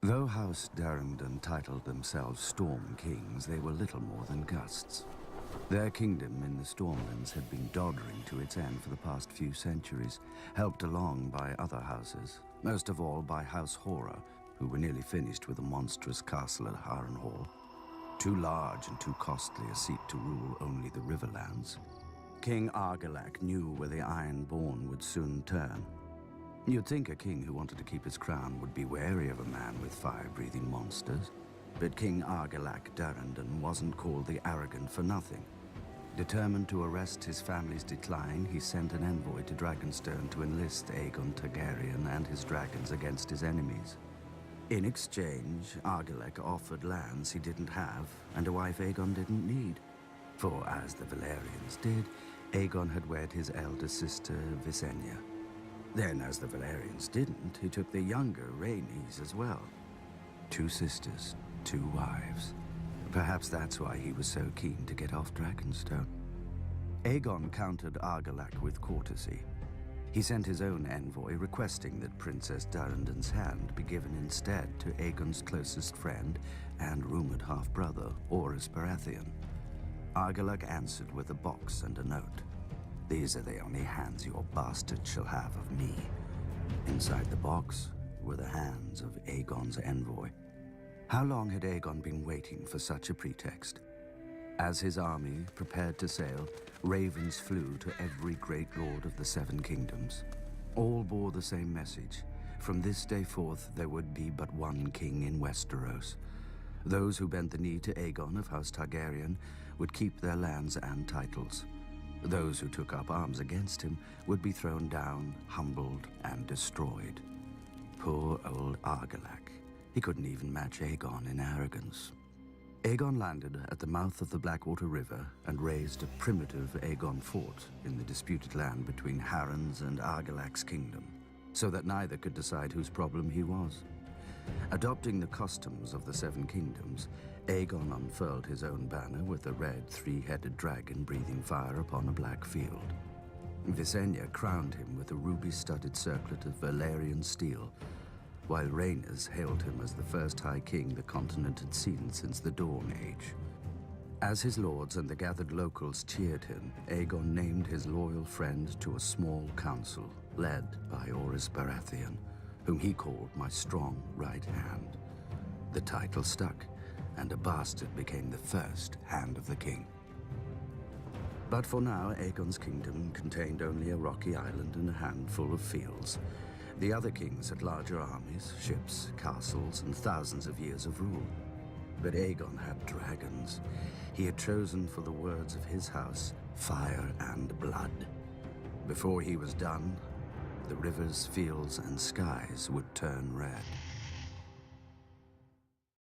Though House Durrandon titled themselves Storm Kings, they were little more than gusts. Their kingdom in the Stormlands had been doddering to its end for the past few centuries, helped along by other houses, most of all by House Horror, who were nearly finished with a monstrous castle at Harrenhal. Too large and too costly a seat to rule only the Riverlands. King Argilac knew where the Ironborn would soon turn. You'd think a king who wanted to keep his crown would be wary of a man with fire-breathing monsters. But King Argilac Durrandon wasn't called the Arrogant for nothing. Determined to arrest his family's decline, he sent an envoy to Dragonstone to enlist Aegon Targaryen and his dragons against his enemies. In exchange, Argilac offered lands he didn't have and a wife Aegon didn't need. For, as the Valyrians did, Aegon had wed his elder sister, Visenya. Then, as the Valyrians didn't, he took the younger Rhaenys as well. 2 sisters, 2 wives. Perhaps that's why he was so keen to get off Dragonstone. Aegon countered Argilac with courtesy. He sent his own envoy requesting that Princess Durrandon's hand be given instead to Aegon's closest friend and rumored half-brother, Orys Baratheon. Argilac answered with a box and a note. "These are the only hands your bastard shall have of me." Inside the box were the hands of Aegon's envoy. How long had Aegon been waiting for such a pretext? As his army prepared to sail, ravens flew to every great lord of the 7 kingdoms. All bore the same message. From this day forth, there would be but one king in Westeros. Those who bent the knee to Aegon of House Targaryen would keep their lands and titles. Those who took up arms against him would be thrown down, humbled, and destroyed. Poor old Argilac. He couldn't even match Aegon in arrogance. Aegon landed at the mouth of the Blackwater River and raised a primitive Aegon fort in the disputed land between Harren's and Argilac's kingdom, so that neither could decide whose problem he was. Adopting the customs of the 7 kingdoms, Aegon unfurled his own banner with a red 3-headed dragon breathing fire upon a black field. Visenya crowned him with a ruby-studded circlet of Valyrian steel, while Rhaenys hailed him as the first High King the continent had seen since the Dawn Age. As his lords and the gathered locals cheered him, Aegon named his loyal friend to a small council led by Orys Baratheon, whom he called my strong right hand. The title stuck, and a bastard became the first Hand of the King. But for now, Aegon's kingdom contained only a rocky island and a handful of fields. The other kings had larger armies, ships, castles, and thousands of years of rule. But Aegon had dragons. He had chosen for the words of his house, fire and blood. Before he was done, the rivers, fields, and skies would turn red.